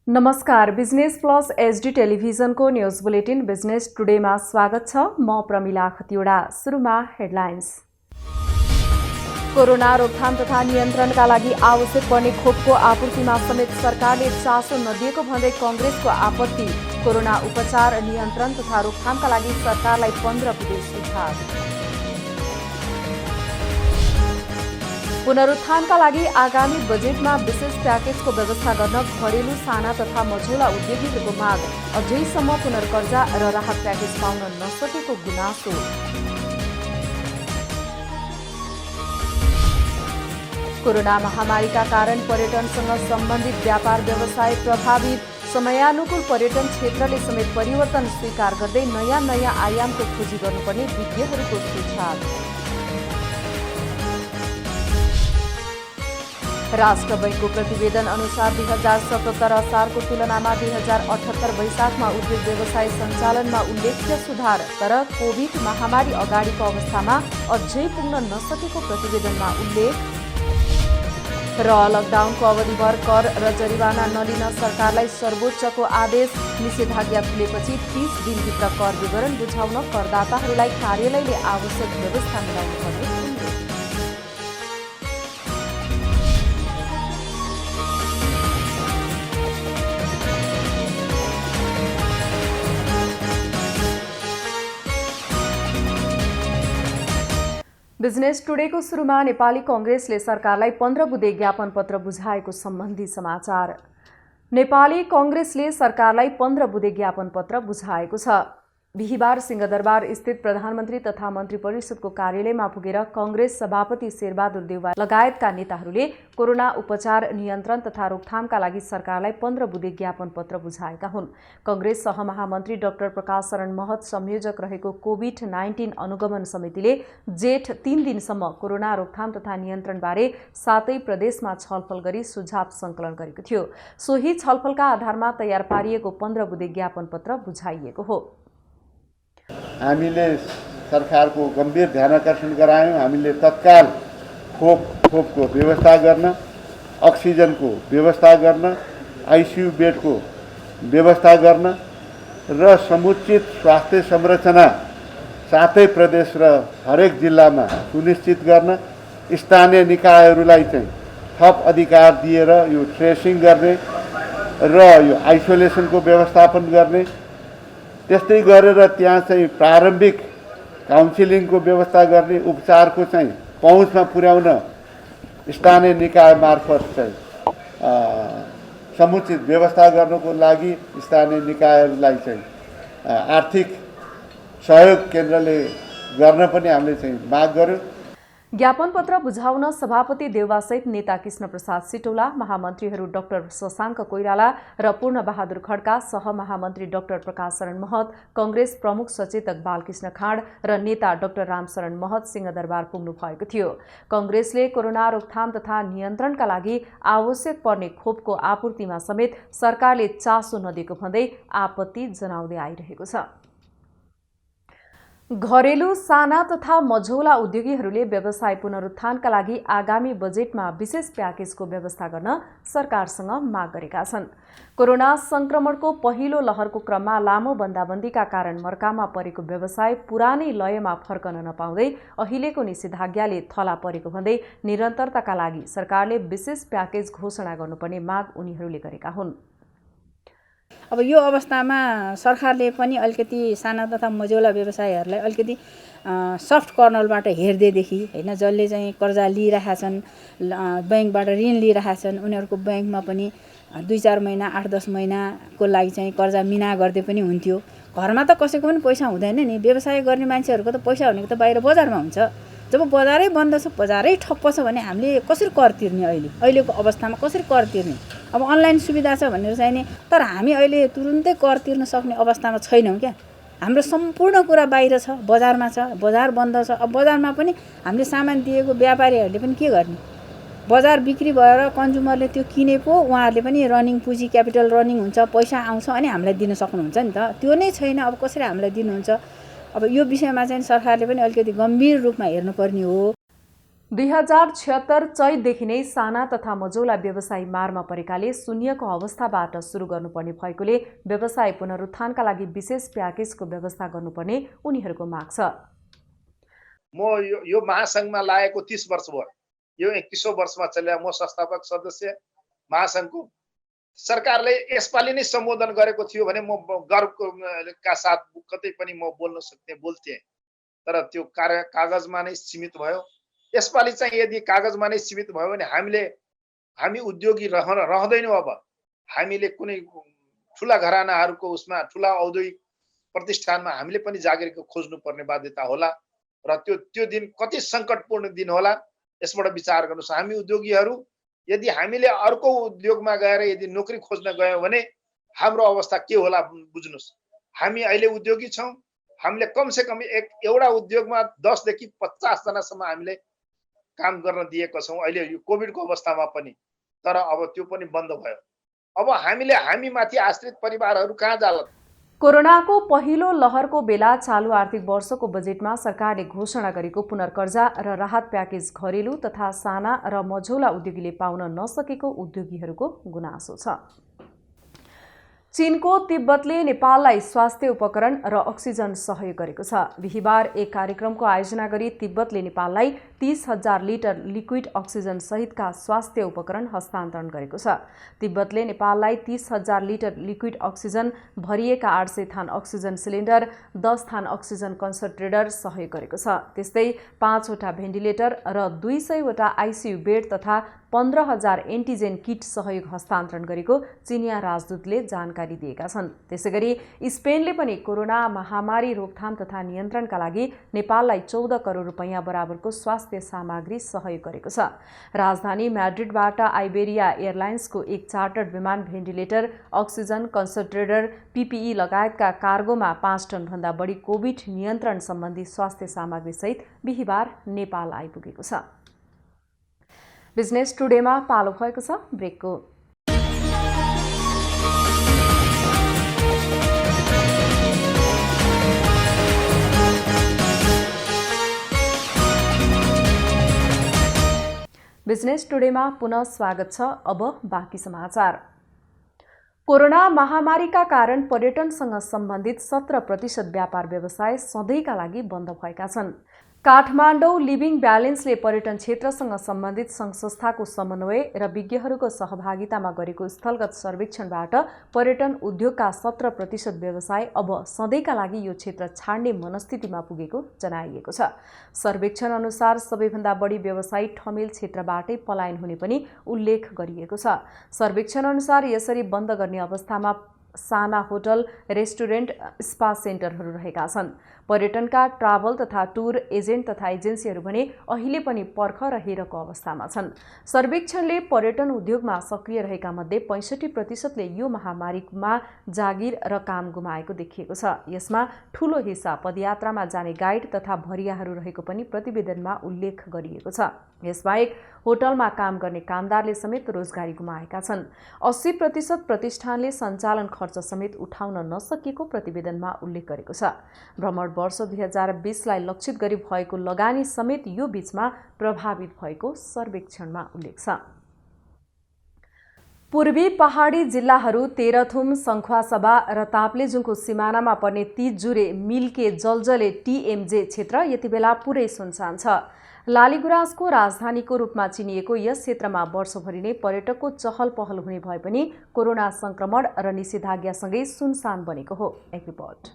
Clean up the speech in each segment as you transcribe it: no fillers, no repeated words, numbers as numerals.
नमस्कार, business plus HD टेलिभिजनको news bulletin business टुडेमा स्वागत छ। म प्रमिला खतिवडा। सुरुमा हेडलाइन्स। कोरोना रोकथाम तथा नियन्त्रणका लागि आवश्यक पर्ने खोपको आपूर्तिमा समेत सरकारले चासो नदिएको भन्दै कांग्रेसको आपत्ति। कोरोना उपचार, नियन्त्रण तथा रोकथामका लागि सरकारलाई 15 बुँदे सुझाव। पुनरुत्थानका लागि आगामी बजेटमा विशेष प्याकेजको व्यवस्था गर्न घरेलु साना तथा मझौला उद्योगीहरूको माग। अझैसम्म पुनर्कर्जा र राहत प्याकेज पाउन नसकेको गुनासो। कोरोना महामारीका कारण पर्यटनसँग सम्बन्धित व्यापार व्यवसाय प्रभावित। समयानुकूल पर्यटन क्षेत्रले समेत परिवर्तन स्वीकार गर्दै नयाँ आयामको खोजी गर्नुपर्ने विज्ञहरूको सुझाव। राष्ट्र बैंकको प्रतिवेदन अनुसार 2077 असारको तुलनामा 2078 वैशाखमा उद्योग व्यवसाय सञ्चालनमा उल्लेख्य सुधार। तर कोभिड महामारी अगाडिको अवस्थामा अझै पुग्न नसकेको प्रतिवेदनमा उल्लेख। र लकडाउनको अवधिभर कर र जरिवाना नलिन सरकारलाई सर्वोच्चको आदेश। निषेधाज्ञा खुलेपछि 30 दिनभित्र कर विवरण बुझाउन करदाताहरूलाई कार्यालयले आवश्यक व्यवस्था मिलाउनु पर्ने। बिजनेस टुडेको सुरुमा नेपाली कांग्रेसले सरकारलाई 15 बुँदे ज्ञापन पत्र बुझाएको सम्बन्धी समाचार। नेपाली कांग्रेसले सरकारलाई 15 बुँदे ज्ञापन पत्र बुझाएको छ। बिहीबार सिंहदरबार स्थित प्रधानमन्त्री तथा मन्त्री परिषदको कार्यालयमा पुगेर कांग्रेस सभापति शेरबहादुर देउवा लगायतका नेताहरूले कोरोना उपचार, नियन्त्रण तथा रोकथामका लागि सरकारलाई 15 बुँदे ज्ञापन पत्र बुझाएका हुन्। कांग्रेस सहमहामन्त्री डाक्टर प्रकाश शरण महत संयोजक रहेको कोभिड-19 अनुगमन समितिले जेठ 3 दिनसम्म कोरोना रोकथाम तथा नियन्त्रणबारे 7 प्रदेशमा छलफल गरी सुझाव संकलन गरेको थियो। सोही छलफलका आधारमा तयार पारिएको 15 बुँदे ज्ञापन पत्र बुझाइएको हो। हामीले सरकारको गम्भीर ध्यानाकर्षण गरायौँ। हामीले तत्काल खोपको व्यवस्था गर्न, अक्सिजनको व्यवस्था गर्न, आइसियु बेडको व्यवस्था गर्न र समुचित स्वास्थ्य संरचना 7 प्रदेश र हरेक जिल्लामा सुनिश्चित गर्न स्थानीय निकायहरूलाई चाहिँ थप अधिकार दिएर यो ट्रेसिङ गर्ने र यो आइसोलेसनको व्यवस्थापन गर्ने, त्यस्तै गरेर त्यहाँ चाहिँ प्रारम्भिक काउन्सिलिङको व्यवस्था गर्ने, उपचारको चाहिँ पहुँचमा पुर्याउन स्थानीय निकाय मार्फत चाहिँ समुचित व्यवस्था गर्नको लागि स्थानीय निकायहरूलाई चाहिँ आर्थिक सहयोग केन्द्रले गर्न पनि हामीले चाहिँ माग गर्यौँ। ज्ञापन पत्र बुझाउन सभापति देउवासहित नेता कृष्ण प्रसाद सिटौला, महामन्त्रीहरू डाक्टर शशाङ्क कोइराला र पूर्ण बहादुर खड्का, सहमहामन्त्री डाक्टर प्रकाश शरण महत, कांग्रेस प्रमुख सचेतक बालकृष्ण खाँड र नेता डाक्टर रामशरण महत सिंहदरबार पुग्नु भएको थियो। कांग्रेसले कोरोना रोकथाम तथा नियन्त्रणका लागि आवश्यक पर्ने खोपको आपूर्तिमा समेत सरकारले चासो नदिएको भन्दै आपत्ति जनाउँदै आइरहेको छ। घरेलु साना तथा मझौला उद्योगीहरूले व्यवसाय पुनरुत्थानका लागि आगामी बजेटमा विशेष प्याकेजको व्यवस्था गर्न सरकारसँग माग गरेका छन्। कोरोना संक्रमणको पहिलो लहरको क्रममा लामो बन्दाबन्दीका कारण मर्कामा परेको व्यवसाय पुरानै लयमा फर्कन नपाउँदै अहिलेको निषेधाज्ञाले थला परेको भन्दै निरन्तरताका लागि सरकारले विशेष प्याकेज घोषणा गर्नुपर्ने माग उनीहरूले गरेका हुन्। अब यो अवस्थामा सरकारले पनि अलिकति साना तथा मझौला व्यवसायहरूलाई अलिकति सफ्ट कर्नरबाट हेर्दैदेखि हैन, जसले चाहिँ कर्जा लिइरहेका छन्, बैंकबाट ऋण लिइरहेका छन्, उनीहरूको बैंकमा पनि 2-4 महिना 8-10 महिनाको लागि चाहिँ कर्जा मिना गर्दै पनि हुन्थ्यो। घरमा त कसैको पनि पैसा हुँदैन नि। व्यवसाय गर्ने मान्छेहरूको त पैसा भनेको त बाहिर बजारमा हुन्छ। जब बजारै बन्द छ, बजारै ठप्प छ भने हामीले कसरी कर तिर्ने? अहिलेको अवस्थामा कसरी कर तिर्ने? अब अनलाइन सुविधा छ भनेर चाहिँ नि, तर हामी अहिले तुरुन्तै कर तिर्न सक्ने अवस्थामा छैनौँ क्या। हाम्रो सम्पूर्ण कुरा बाहिर छ, बजारमा छ, बजार बन्द छ। अब बजारमा पनि हामीले सामान दिएको व्यापारीहरूले पनि के गर्ने? बजार बिक्री भएर कन्ज्युमरले त्यो किने पो उहाँहरूले पनि रनिङ पुँजी, क्यापिटल रनिङ हुन्छ, पैसा आउँछ अनि हामीलाई दिन सक्नुहुन्छ नि त। त्यो नै छैन। अब कसरी हामीलाई दिनुहुन्छ? अब यो विषयमा चाहिँ सरकारले पनि अलिकति गम्भीर रूपमा हेर्नुपर्ने हो। 2076 चैतदेखि नै साना तथा मझौला व्यवसायी मारमा परेकाले शून्यको अवस्थाबाट सुरु गर्नुपर्ने भएकोले व्यवसाय पुनरुत्थानका लागि विशेष प्याकेजको व्यवस्था गर्नुपर्ने उनीहरूको माग छ। म यो महासंघमा लागेको 30 वर्ष भयो। यो 31औं वर्षमा चल्या म संस्थापक सदस्य महासंघको। सरकारले यसपालि नै सम्बोधन गरेको थियो भने म गर्वका साथ कतै पनि म बोल्थे, तर त्यो कागजमा नै सीमित भयो। यसपालि चाहिँ यदि कागजमा नै सीमित भयो भने हामी उद्योगी रहँदैनौँ। अब हामीले कुनै ठुला घरानाहरूको उसमा ठुला औद्योगिक प्रतिष्ठानमा हामीले पनि जागिरको खोज्नुपर्ने बाध्यता होला र त्यो दिन कति सङ्कटपूर्ण दिन होला यसबाट विचार गर्नुहोस्। हामी उद्योगीहरू यदि हामीले अर्को उद्योगमा गएर यदि नोकरी खोज्न गयौँ भने हाम्रो अवस्था के होला बुझ्नुहोस्। हामी अहिले उद्योगी छौँ। हामीले कमसे कम एउटा उद्योगमा 10 देखि 50 जनासम्म हामीले काम गर्न दिएका छौँ अहिले यो कोभिडको अवस्थामा पनि, तर अब त्यो पनि बन्द भयो। अब हामी माथि आश्रित परिवारहरू कहाँ जाला? कोरोनाको पहिलो लहरको बेला चालू आर्थिक वर्षको बजेटमा सरकारले घोषणा गरेको पुनर्कर्जा र राहत प्याकेज घरेलु तथा साना र मझौला उद्योगीले पाउन नसकेको उद्योगीहरूको गुनासो छ। चीनको तिब्बतले नेपाललाई स्वास्थ्य उपकरण र अक्सिजन सहयोग गरेको छ। बिहीबार एक कार्यक्रमको आयोजना गरी तिब्बतले नेपाललाई 30,000 लिटर लिक्विड अक्सिजन सहितका स्वास्थ्य उपकरण हस्तान्तरण गरेको छ। तिब्बतले नेपाललाई 30,000 लिटर लिक्विड अक्सिजन भरिएका 800 थान अक्सिजन सिलिन्डर, 10 थान अक्सिजन कन्सन्ट्रेटर सहयोग गरेको छ। त्यस्तै 5 वटा भेन्टिलेटर र 200 वटा आइसियु बेड तथा 15,000 एन्टिजेन किट सहयोग हस्तान्तरण गरेको चिनिया राजदूतले जानकारी दिएका छन्। त्यसैगरी स्पेनले पनि कोरोना महामारी रोकथाम तथा नियन्त्रणका लागि नेपाललाई 14 करोड रुपैयाँ बराबरको स्वास्थ्य सामग्री सहयोग गरेको छ। राजधानी म्याड्रिडबाट आइबेरिया एयरलाइन्सको एक चार्टर्ड विमान भेन्टिलेटर, अक्सिजन कन्सन्ट्रेटर, पीपीई लगायतका कार्गोमा 5 टनभन्दा बढी कोभिड नियन्त्रण सम्बन्धी स्वास्थ्य सामग्री सहित बिहीबार नेपाल आइपुगेको छ। बिजनेस टुडेमा पालो भएको छ ब्रेकको। बिजनेस टुडेमा पुनः स्वागत छ। अब बाँकी समाचार। कोरोना महामारीका कारण पर्यटनसँग सम्बन्धित 17% व्यापार व्यवसाय सधैँका लागि बन्द भएका छन्। काठमाडौँ लिभिङ ब्यालेन्सले पर्यटन क्षेत्रसँग सम्बन्धित सङ्घ-संस्थाको समन्वय र विज्ञहरूको सहभागितामा गरेको स्थलगत सर्वेक्षणबाट पर्यटन उद्योगका 17% व्यवसाय अब सधैँका लागि यो क्षेत्र छाड्ने मनस्थितिमा पुगेको जनाइएको छ। सर्वेक्षण अनुसार सबैभन्दा बढी व्यवसायी ठमेल क्षेत्रबाटै पलायन हुने पनि उल्लेख गरिएको छ। सर्वेक्षण अनुसार यसरी बन्द गर्ने अवस्थामा साना होटल, रेस्टुरेन्ट, स्पा सेन्टरहरू रहेका छन्। पर्यटनका ट्राभल तथा टुर एजेन्ट तथा एजेन्सीहरू भने अहिले पनि पर्ख र हेरको अवस्थामा छन्। सर्वेक्षणले पर्यटन उद्योगमा सक्रिय रहेका मध्ये 65%ले यो महामारीमा जागिर र काम गुमाएको देखिएको छ। यसमा ठूलो हिस्सा पदयात्रामा जाने गाइड तथा भरियाहरू रहेको पनि प्रतिवेदनमा उल्लेख गरिएको छ। यसबाहेक होटलमा काम गर्ने कामदारले समेत रोजगारी गुमाएका छन्। 80% प्रतिष्ठानले सञ्चालन खर्च समेत उठाउन नसकेको प्रतिवेदनमा उल्लेख गरेको छ। भ्रमण वर्ष 2020लाई लक्षित गरी भएको लगानी समेत यो बीचमा प्रभावित भएको सर्वेक्षणमा उल्लेख छ। पूर्वी पहाडी जिल्लाहरू तेह्रथुम, सङ्खुवासभा र ताप्लेजुङको सिमानामा पर्ने तीजजुरे, मिल्के, जलजले टिएमजे क्षेत्र यति बेला पुरै सुनसान छ। लालीगुराँसको राजधानीको रूपमा चिनिएको यस क्षेत्रमा वर्षभरि नै पर्यटकको चहल पहल हुने भए पनि कोरोना संक्रमण र निषेधाज्ञासँगै सुनसान बनेको हो। एक रिपोर्ट।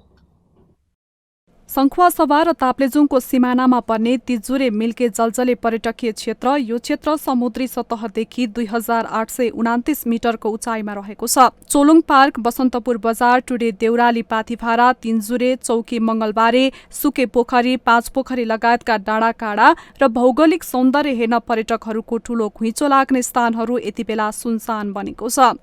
सङ्खुवासभा र ताप्लेजुङको सिमानामा पर्ने तीजजुरे, मिल्के, जलजले पर्यटकीय क्षेत्र यो क्षेत्र समुद्री सतहदेखि 2829 मिटरको उचाइमा रहेको छ। चोलुङ पार्क, बसन्तपुर बजार, टुडे देउराली पाथिभारा, तीनजुरे, चौकी मङ्गलबारे, सुके पोखरी, 5 पोखरी लगायतका डाँडाकाँडा र भौगोलिक सौन्दर्य हेर्न पर्यटकहरूको ठूलो घुइँचो लाग्ने स्थानहरू यति बेला सुनसान बनेको छ।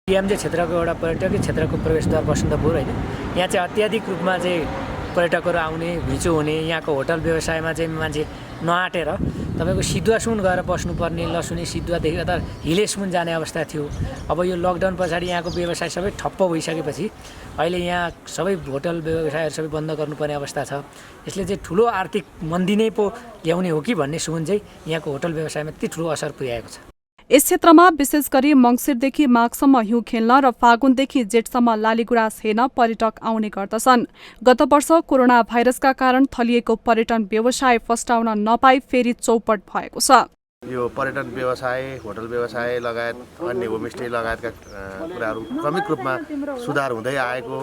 टिएमजे क्षेत्रको एउटा पर्यटकीय क्षेत्रको प्रवेशद्वार बसन्तपुर होइन, यहाँ चाहिँ अत्याधिक रूपमा चाहिँ पर्यटकहरू आउने, घुइँचो हुने, यहाँको होटल व्यवसायमा चाहिँ मान्छे नआँटेर तपाईँको सिद्धुवासम्म गएर बस्नुपर्ने, लसुने सिद्धुवादेखि अथवा हिलेसम्म जाने अवस्था थियो। अब यो लकडाउन पछाडि यहाँको व्यवसाय सबै ठप्प भइसकेपछि अहिले यहाँ सबै होटल व्यवसायहरू सबै बन्द गर्नुपर्ने अवस्था छ। यसले चाहिँ ठुलो आर्थिक मन्दी नै पो ल्याउने हो कि भन्ने सुन चाहिँ यहाँको होटल व्यवसायमा त्यति ठुलो असर पुर्याएको छ। यस क्षेत्रमा विशेष गरी मङ्सिरदेखि माघसम्म हिउँ खेल्न र फागुनदेखि जेठसम्म लालीगुराँस हेर्न पर्यटक आउने गर्दछन्। गत वर्ष कोरोना भाइरसका कारण थलिएको पर्यटन व्यवसाय फस्टाउन नपाई फेरि चौपट भएको छ। यो पर्यटन व्यवसाय, होटल व्यवसाय लगायत अन्य होमस्टे लगायतका कुराहरू क्रमिक रूपमा सुधार हुँदै आएको,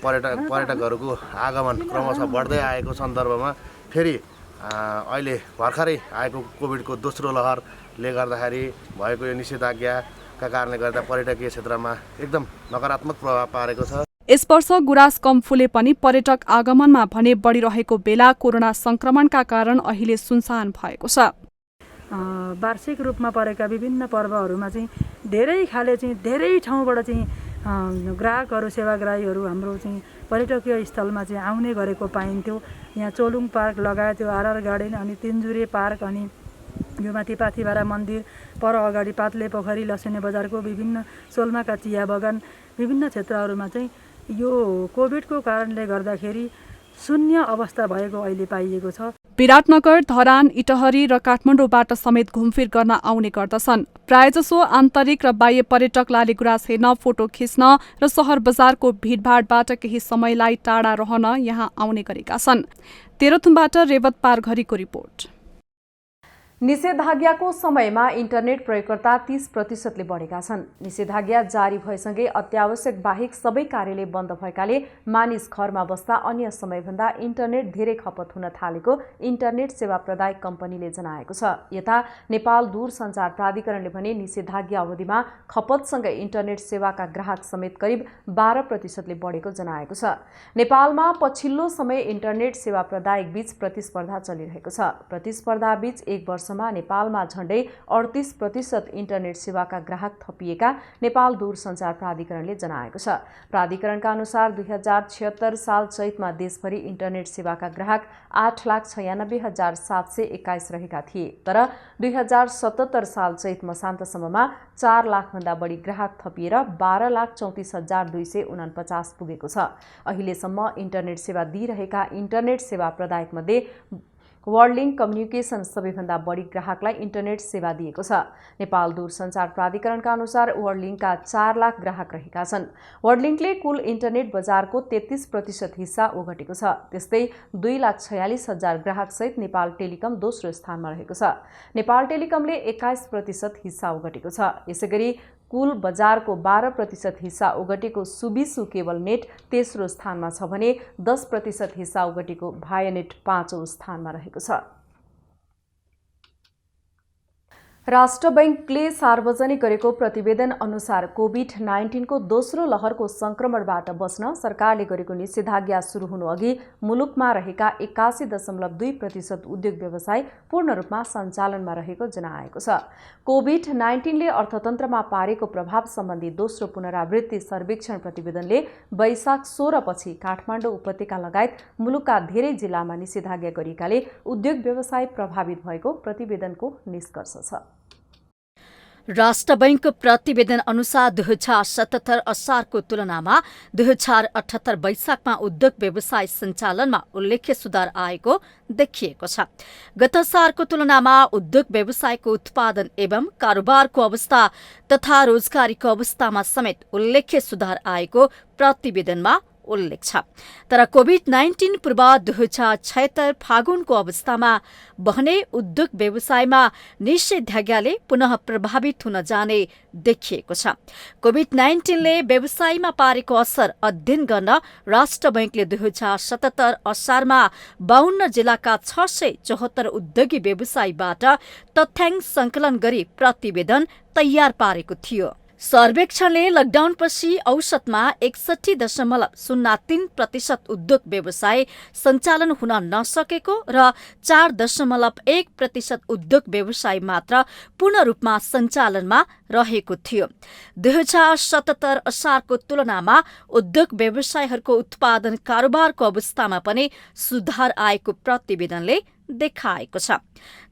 पर्यटकहरूको आगमन क्रमशः बढ्दै आएको सन्दर्भमा फेरि अहिले भर्खरै आएको कोभिडको दोस्रो लहरले गर्दाखेरि भएको यो निषेधाज्ञाका कारणले गर्दा पर्यटकीय क्षेत्रमा एकदम नकारात्मक प्रभाव पारेको छ। यस वर्ष गुराँस कम फुले पनि पर्यटक आगमनमा भने बढिरहेको बेला कोरोना संक्रमणका कारण अहिले सुनसान भएको छ। वार्षिक रूपमा परेका विभिन्न पर्वहरूमा चाहिँ धेरै खाले चाहिँ धेरै ठाउँबाट चाहिँ ग्राहकहरू सेवाग्राहीहरू हाम्रो चाहिँ पर्यटकीय स्थलमा चाहिँ आउने गरेको पाइन्थ्यो। यहाँ चोलुङ पार्क लगायत यो आरआर गार्डन अनि तिनजुरे पार्क अनि यो माथि पाथिभारा मन्दिर पर अगाडि पातले पोखरी लसुने बजारको विभिन्न सोल्माका चिया बगान विभिन्न क्षेत्रहरूमा चाहिँ यो कोभिडको कारणले गर्दाखेरि शून्य अवस्था भएको अहिले पाइएको छ। विराटनगर, धरान, इटहरी र काठमाडौँबाट समेत घुमफिर गर्न आउने गर्दछन्। प्रायजसो आन्तरिक र बाह्य पर्यटक लालीगुराँस हेर्न, फोटो खिच्न र सहर बजारको भिडभाडबाट केही समयलाई टाढा रहन यहाँ आउने गरेका छन्। तेह्रथुमबाट रेवत पारघरीको रिपोर्ट। निषेधाज्ञाको समयमा इन्टरनेट प्रयोगकर्ता 30% बढेका छन्। निषेधाज्ञा जारी भएसँगै अत्यावश्यक बाहेक सबै कार्यालय बन्द भएकाले मानिस घरमा बस्दा अन्य समयभन्दा इन्टरनेट धेरै खपत हुन थालेको इन्टरनेट सेवा प्रदायक कम्पनीले जनाएको छ। यता नेपाल दूरसञ्चार प्राधिकरणले भने निषेधाज्ञा अवधिमा खपतसँगै इन्टरनेट सेवाका ग्राहक समेत करिब 12%ले बढेको जनाएको छ। नेपालमा पछिल्लो समय इन्टरनेट सेवा प्रदायक बीच प्रतिस्पर्धा चलिरहेको छ। प्रतिस्पर्धा बीच एक वर्ष नेपालमा झण्डै 38% इन्टरनेट सेवाका ग्राहक थपिएका नेपाल दूरसञ्चार प्राधिकरणले जनाएको छ। प्राधिकरणका अनुसार 2076 साल चैतमा देशभरि इन्टरनेट सेवाका ग्राहक 8,96,721 रहेका थिए। तर 2077 साल चैत मसान्तसम्ममा 4 लाखभन्दा बढी ग्राहक थपिएर 12,34,249 पुगेको छ। अहिलेसम्म इन्टरनेट सेवा दिइरहेका इन्टरनेट सेवा प्रदायकमध्ये वर्ल्डलिङ्क कम्युनिकेसन सबैभन्दा बढी ग्राहकलाई इन्टरनेट सेवा दिएको छ। नेपाल दूरसञ्चार प्राधिकरणका अनुसार वर्ल्डलिङ्कका 4 लाख ग्राहक रहेका छन्। वर्ल्डलिङ्कले कुल इन्टरनेट बजारको 33% हिस्सा ओगटेको छ। त्यस्तै 2,46,000 ग्राहकसहित नेपाल टेलिकम दोस्रो स्थानमा रहेको छ। नेपाल टेलिकमले 21% हिस्सा ओगटेको छ। यसैगरी कुल बजारको 12% हिस्सा ओगटेको सुबिसु केबल नेट तेस्रो स्थानमा छ भने 10% हिस्सा ओगटेको भायानेट पाँचौं स्थानमा रहेको छ। राष्ट्र बैंकले सार्वजनिक गरेको प्रतिवेदन अनुसार कोभिड-19 को दोस्रो लहरको संक्रमणबाट बच्न सरकारले गरेको निषेधाज्ञा सुरु हुनु अघि मुलुकमा रहेका 81.2% उद्योग व्यवसाय पूर्ण रूपमा सञ्चालनमा रहेको जनाएको छ। कोभिड-19 ले अर्थतन्त्रमा पारेको प्रभाव सम्बन्धी दोस्रो पुनरावृत्ति सर्वेक्षण प्रतिवेदनले वैशाख 16 पछि काठमाडौँ उपत्यका लगायत मुलुकका धेरै जिल्लामा निषेधाज्ञा गरिएकाले उद्योग व्यवसाय प्रभावित भएको प्रतिवेदनको निष्कर्ष छ। राष्ट्र बैंक प्रतिवेदन अनुसार 2077 असारको तुलनामा 2078 वैशाखमा उद्योग व्यवसाय सञ्चालनमा उल्लेख्य सुधार आएको देखिएको छ। गत सालको तुलनामा उद्योग व्यवसायको उत्पादन एवं कारोबारको अवस्था तथा रोजगारीको अवस्थामा समेत उल्लेख्य सुधार आएको प्रतिवेदनमा उल्लेख छ। तर कोभिड-19 पूर्व 2076 फागुनको अवस्थामा बहने उद्योग व्यवसायमा निषेधाज्ञाले पुनः प्रभावित हुन जाने देखिएको छ। कोभिड-19 ले व्यवसायमा पारेको असर अध्ययन गर्न राष्ट्र बैंकले 2077 असारमा 52 जिल्लाका 674 उद्योगी व्यवसायीबाट तथ्याङ्क संकलन गरी प्रतिवेदन तयार पारेको थियो। सर्वेक्षणले लकडाउनपछि औसतमा 61.03% उद्योग व्यवसाय सञ्चालन हुन नसकेको र 4.1% उद्योग व्यवसाय मात्र पूर्ण रूपमा सञ्चालनमा रहेको थियो। 2077 असारको तुलनामा उद्योग व्यवसायहरूको उत्पादन कारोबारको अवस्थामा पनि सुधार आएको प्रतिवेदनले देखाएको छ।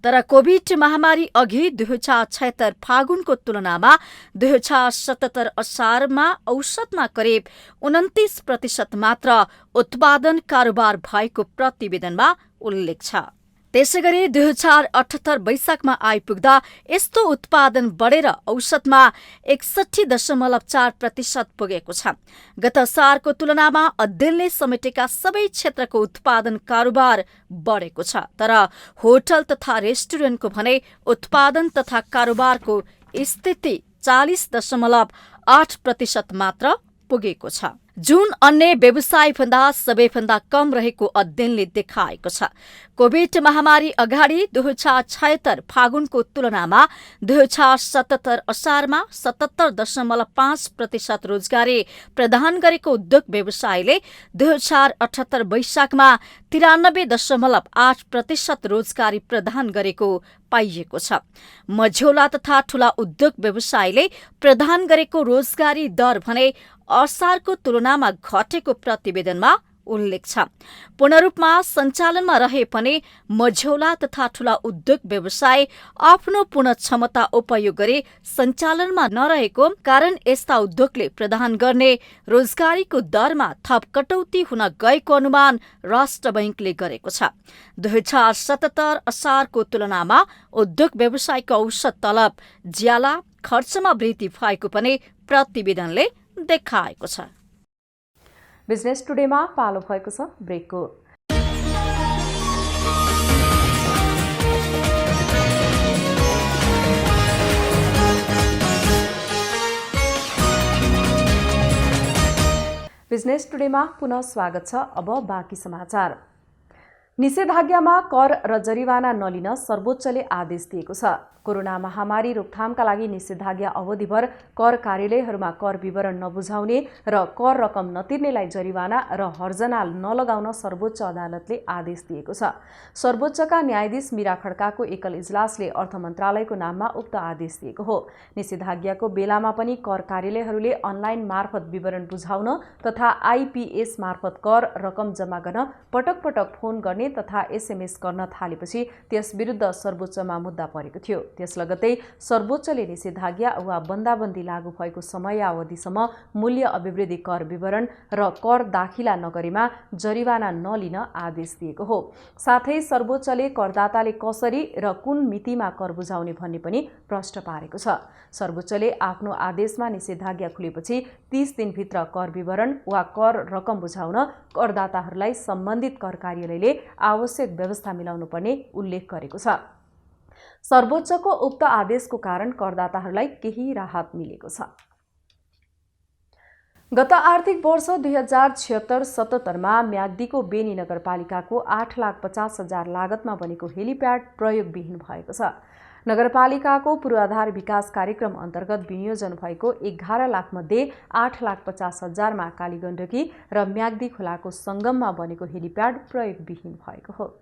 तर कोभिड महामारी अघि 2076 फागुनको तुलनामा 2077 असारमा औसतमा करिब 29% मात्र उत्पादन कारोबार भएको प्रतिवेदनमा उल्लेख छ। त्यसैगरी 2078 वैशाखमा आइपुग्दा यस्तो उत्पादन बढेर औसतमा 61.4% पुगेको छ। गत सालको तुलनामा अध्ययनले समेटेका सबै क्षेत्रको उत्पादन कारोबार बढेको छ, तर होटल तथा रेस्टुरेन्टको भने उत्पादन तथा कारोबारको स्थिति 40.8% मात्र पुगेको छ, जुन अन्य व्यवसायभन्दा सबैभन्दा कम रहेको अध्ययनले देखाएको छ। कोभिड महामारी अगाडि 2076 फागुनको तुलनामा 2077 असारमा 77.5% रोजगारी प्रदान गरेको उद्योग व्यवसायले 2078 वैशाखमा 93.8% रोजगारी प्रदान गरेको पाइएको छ। मझौला तथा ठूला उद्योग व्यवसायले प्रदान गरेको रोजगारी दर भने असारको तुलनामा घटेको प्रतिवेदनमा उल्लेख छ। पूर्ण रूपमा सञ्चालनमा रहे पनि मझौला तथा ठूला उद्योग व्यवसाय आफ्नो पूर्ण क्षमता उपयोग गरी सञ्चालनमा नरहेको कारण यस्ता उद्योगले प्रदान गर्ने रोजगारीको दरमा थप कटौती हुन गएको अनुमान राष्ट्र बैंकले गरेको छ। 2077 असारको तुलनामा उद्योग व्यवसायको औसत तलब ज्याला खर्चमा वृद्धि भएको पनि प्रतिवेदनले देखाएको छ। बिजनेस टुडेमा पालो भएको छ ब्रेकको। बिजनेस टुडेमा पुनः स्वागत छ। अब बाँकी समाचार। निषेधाज्ञामा कर र जरिवाना नलिन सर्वोच्चले आदेश दिएको छ। कोरोना महामारी रोकथामका लागि निषेधाज्ञा अवधिभर कर कार्यालयहरूमा कर विवरण नबुझाउने र कर रकम नतिर्नेलाई जरिवाना र हर्जना नलगाउन सर्वोच्च अदालतले आदेश दिएको छ। सर्वोच्चका न्यायाधीश मीरा खड्काको एकल इजलासले अर्थ मन्त्रालयको नाममा उक्त आदेश दिएको हो। निषेधाज्ञाको बेलामा पनि कर कार्यालयहरूले अनलाइन मार्फत विवरण बुझाउन तथा आइपीएस मार्फत कर रकम जम्मा गर्न पटक पटक फोन गर्ने तथा एसएमएस गर्न थालेपछि त्यस विरुद्ध सर्वोच्चमा मुद्दा परेको थियो। त्यस लगत्तै सर्वोच्चले निषेधाज्ञा वा बन्दाबन्दी लागू भएको समयावधिसम्म मूल्य अभिवृद्धि कर विवरण र कर दाखिला नगरेमा जरिवाना नलिन आदेश दिएको हो। साथै सर्वोच्चले करदाताले कसरी र कुन मितिमा कर बुझाउने भन्ने पनि प्रश्न पारेको छ। सर्वोच्चले आफ्नो आदेशमा निषेधाज्ञा खुलेपछि 30 दिनभित्र कर विवरण वा कर रकम बुझाउन करदाताहरूलाई सम्बन्धित कर कार्यालयले आवश्यक व्यवस्था मिलाउनु पर्ने उल्लेख गरेको छ। सर्वोच्चको उक्त आदेशको कारण करदाताहरूलाई केही राहत मिलेको छ। गत आर्थिक वर्ष 2076-77 म्याग्दीको बेनी नगरपालिकाको 8,50,000 लागतमा बनेको हेलिप्याड प्रयोगविहीन भएको छ। नगरपालिकाको पूर्वाधार विकास कार्यक्रम अन्तर्गत विनियोजन भएको 11 लाख मध्ये 8,50,000 मा कालीगण्डकी र म्याग्दी खोलाको सङ्गममा बनेको हेलिप्याड प्रयोगविहीन भएको हो।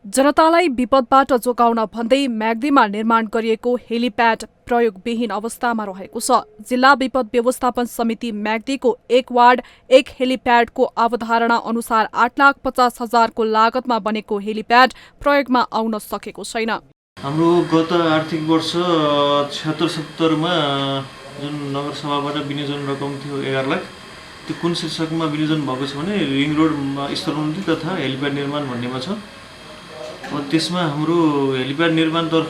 जनतालाई विपदबाट जोगाउन भन्दै म्याग्दीमा निर्माण गरिएको हेलिप्याड प्रयोगविहीन अवस्थामा रहेको छ। जिल्ला विपद व्यवस्थापन समिति म्याग्दीको 1 वार्ड 1 हेलिप्याडको अवधारणा अनुसार 8,50,000 को लागतमा बनेको हेलिप्याड प्रयोगमा आउन सकेको छैन। हाम्रो गत आर्थिक वर्ष 76-77 मा जुन नगरसभाबाट विनियोजन रकम थियो 11 लाख, त्यो कुन शीर्षकमा विनियोजन भएको छ भने रिङ रोडमा स्तरोन्नति तथा हेलिप्याड निर्माण भन्नेमा छ। त्यसमा हाम्रो हेलिप्याड निर्माणतर्फ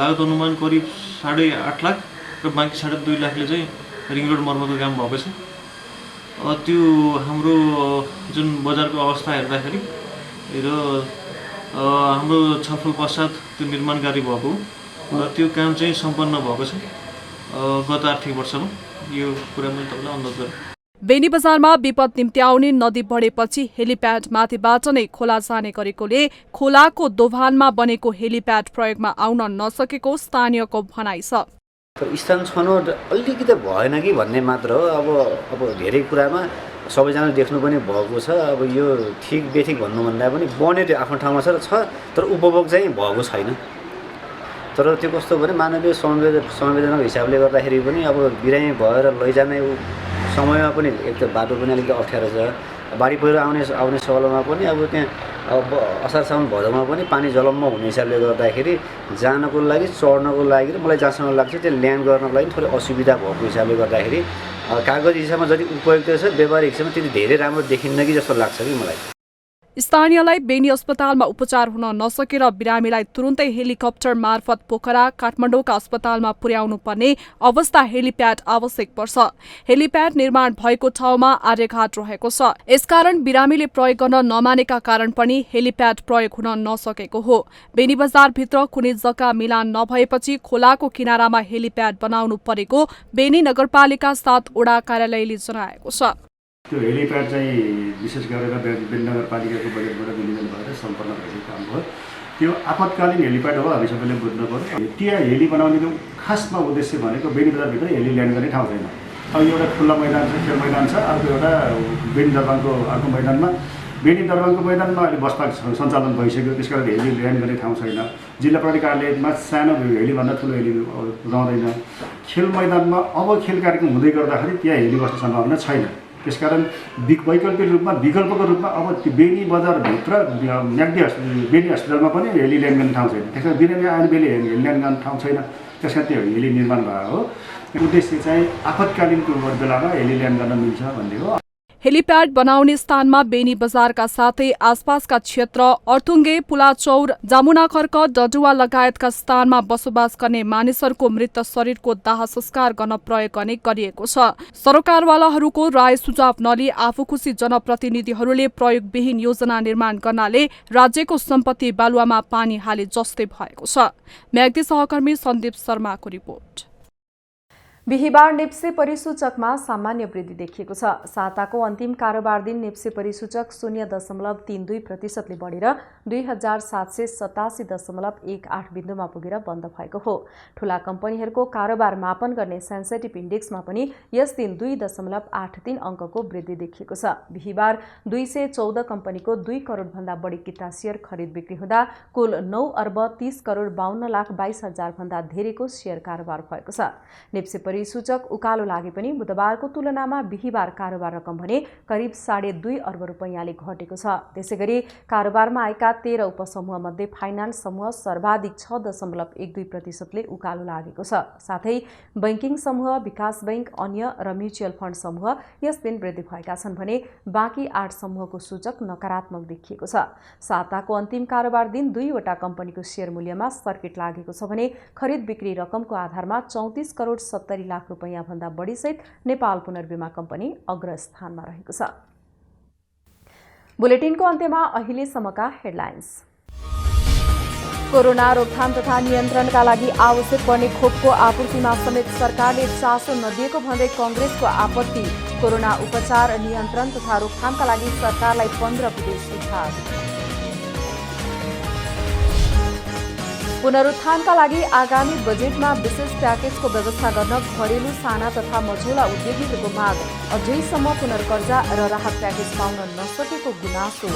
लागत अनुमान करिब 8.5 लाख र बाँकी 2.5 लाखले चाहिँ रिङ रोड मर्मतको काम भएको छ। त्यो हाम्रो जुन बजारको अवस्था हेर्दाखेरि र हाम्रो छलफल पश्चात त्यो निर्माण कार्य भएको र त्यो काम चाहिँ सम्पन्न भएको छ गत आर्थिक वर्षमा। यो कुरा मैले तपाईँलाई अनुरोध गरेँ। बेनी बजारमा विपद निम्ति आउने नदी बढेपछि हेलिप्याड माथिबाट नै खोला जाने गरेकोले खोलाको दोभानमा बनेको हेलिप्याड प्रयोगमा आउन नसकेको स्थानीयको भनाइ छ। स्थान छनौट अलिकति भएन कि भन्ने मात्र हो। अब धेरै कुरामा सबैजना देख्नु पनि भएको छ। अब यो ठिक बेठिक भन्नुभन्दा पनि बने त्यो आफ्नो ठाउँमा छ तर उपभोग चाहिँ भएको छैन। तर त्यो कस्तो भने मानवीय संवेदनाको हिसाबले गर्दाखेरि पनि अब बिरामी भएर लैजाने समयमा पनि एक त बाटो पनि अलिकति अप्ठ्यारो छ, बाढी पहिरो आउने समयमा पनि अब त्यहाँ अब असार साउन भदौमा पनि पानी जलममा हुने हिसाबले गर्दाखेरि जानको लागि चढ्नको लागि र मलाई जहाँसम्म लाग्छ त्यो ल्यान्ड गर्नको लागि थोरै असुविधा भएको हिसाबले गर्दाखेरि कागजी हिसाबमा जति उपयुक्त छ व्यावहारिक हिसाबमा त्यति धेरै राम्रो देखिन्न कि जस्तो लाग्छ कि मलाई। स्थानीयलाई बेनी अस्पतालमा उपचार हुन नसकेर बिरामीलाई तुरुन्तै हेलिकप्टर मार्फत पोखरा काठमाडौँका अस्पतालमा पुर्याउनु पर्ने अवस्था हेलिप्याड आवश्यक पर्छ। हेलिप्याड निर्माण भएको ठाउँमा आर्यघाट रहेको छ। यसकारण बिरामीले प्रयोग गर्न नमानेका कारण पनि हेलिप्याड प्रयोग हुन नसकेको हो। बेनी बजारभित्र कुनै जग्गा मिलान नभएपछि खोलाको किनारामा हेलिप्याड बनाउनु परेको बेनी नगरपालिका 7 वडा कार्यालयले जनाएको छ। त्यो हेलिप्याड चाहिँ विशेष गरेर बेनी नगरपालिकाको बजेटबाट विनियोजन भएर सम्पन्न भएको काम हो। त्यो आपतकालीन हेलिप्याड हो, हामी सबैले बुझ्नु पर्यो। त्यहाँ हेली बनाउनेको खासमा उद्देश्य भनेको बेनी बजारभित्र हेली ल्यान्ड गर्ने ठाउँ छैन। अब एउटा खुल्ला मैदान छ, खेल मैदान छ, अर्को एउटा बेनी दरबारको अर्को मैदानमा बेनी दरबारको मैदानमा अहिले बसपार्क सञ्चालन भइसक्यो, त्यस कारण हेली ल्यान्ड गर्ने ठाउँ छैन। जिल्ला प्रहरी कार्यालयमा सानो हेलीभन्दा ठुलो हेली रहँदैन। खेल मैदानमा अब खेल कार्यक्रम हुँदै गर्दाखेरि त्यहाँ हेली बस्ने सम्भावना छैन। त्यसकारण विकल्पको रूपमा अब त्यो बेनी बजारभित्र बेनी हस्पिटलमा पनि हेली ल्यान्ड गर्ने ठाउँ छैन। त्यसकारण बिरामी आउने बेला हेली ल्यान्ड गर्ने ठाउँ छैन। त्यसकारण त्यो हेली निर्माण भएको हो। उद्देश्य चाहिँ आपतकालीनको बेलामा हेली ल्यान्ड गर्न मिल्छ भन्ने हो। हेलिप्याड बनाउने स्थानमा बेनी बजारका साथै आसपासका क्षेत्र अर्थुङ्गे, पुलाचौर, जामुनाखर्क, डडुवा लगायतका स्थानमा बसोबास गर्ने मानिसहरूको मृत शरीरको दाह संस्कार गर्न प्रयोग गर्ने गरिएको छ। सरकारवालाहरूको राय सुझाव नलिई आफू खुसी जनप्रतिनिधिहरूले प्रयोगविहीन योजना निर्माण गर्नाले राज्यको सम्पत्ति बालुवामा पानी हाले जस्तै भएको छ। म्याग्दी सहकर्मी सन्दीप शर्माको रिपोर्ट। बिहिबार नेप्से परिसूचकमा सामान्य वृद्धि देखिएको छ। साताको अन्तिम कारोबार दिन नेप्से परिसूचक 0.32% बढेर 2787.18 बिन्दुमा पुगेर बन्द भएको हो। ठूला कम्पनीहरूको कारोबार मापन गर्ने सेन्सेटिभ इन्डेक्समा पनि यस दिन 2.83 अङ्कको वृद्धि देखिएको छ। बिहिबार 214 कम्पनीको 2 करोड भन्दा बढी किता शेयर खरिद बिक्री हुँदा कुल 9,30,52,22,000 भन्दा धेरैको शेयर कारोबार भएको छ। नेप्से परिसूचक उकालो लागे पनि बुधबारको तुलनामा बिहिबार कारोबार रकम भने करिब 2.5 अर्ब रुपैयाँले घटेको छ। त्यसैगरी कारोबारमा आएका 13 उपसमूहमध्ये फाइनान्स समूह सर्वाधिक 6.12% उकालो लागेको छ। साथै बैंकिङ समूह, विकास बैंक, अन्य र म्युचुअल फण्ड समूह यस दिन वृद्धि भएका छन् भने बाँकी 8 समूहको सूचक नकारात्मक देखिएको छ। साताको अन्तिम कारोबार दिन 2 वटा कम्पनीको शेयर मूल्यमा सर्किट लागेको छ भने खरिद बिक्री रकमको आधारमा 34 करोड 70 लाख रुपैयाँ भन्दा बढी सहित नेपाल पुनर्बिमा कम्पनी अग्रस्थानमा रहेको छ। बुलेटिनको अन्त्यमा अहिलेसम्मका हेडलाइन्स। कोरोना रोकथाम तथा नियन्त्रणका लागि आवश्यक पर्ने खोपको आपूर्तिमा समेत सरकारले चासो नदिएको भन्दै कांग्रेसको आपत्ति। कोरोना उपचार, नियन्त्रण तथा रोकथामका लागि सरकारलाई 15 विदेश सुझाव। पुनरुत्थानका लागि आगामी बजेटमा विशेष प्याकेजको व्यवस्था गर्न घरेलु, साना तथा मझौला उद्योगीहरूको माग। अझैसम्म पुनर्कर्जा र राहत प्याकेज पाउन नसकेको गुनासो।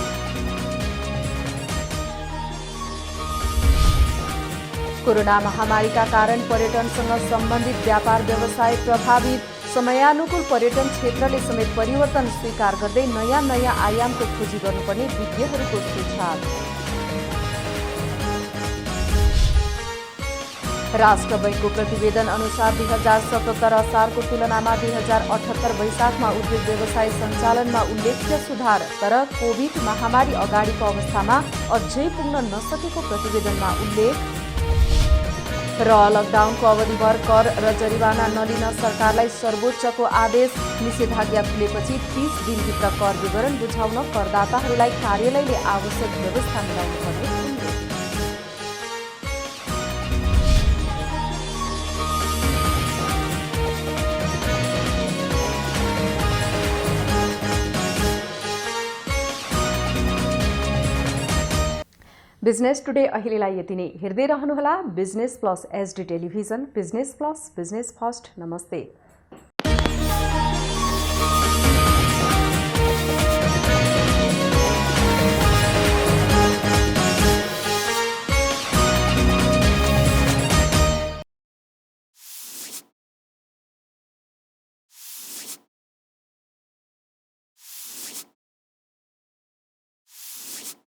कोरोना महामारीका कारण पर्यटनसँग सम्बन्धित व्यापार व्यवसाय प्रभावित। समयानुकूल पर्यटन क्षेत्रले समेत परिवर्तन स्वीकार गर्दै नयाँ आयामको खोजी गर्नुपर्ने विज्ञहरूको सुझाव। राष्ट्र बैंकको प्रतिवेदन अनुसार 2077 असारको तुलनामा 2078 वैशाखमा उद्योग व्यवसाय सञ्चालनमा उल्लेख्य सुधार। तर कोभिड महामारी अगाडिको अवस्थामा अझै पुग्न नसकेको प्रतिवेदनमा उल्लेख। र लकडाउनको अवधिभर कर र जरिवाना नलिन सरकारलाई सर्वोच्चको आदेश। निषेधाज्ञा खुलेपछि 30 दिनभित्र कर विवरण बुझाउन करदाताहरूलाई कार्यालयले आवश्यक व्यवस्था मिलाउनु पर्ने। बिजनेस टुडे अहिलेलाई यति नै। हेर्दै रहनुहोला business plus HD television. Business plus, business first. नमस्ते।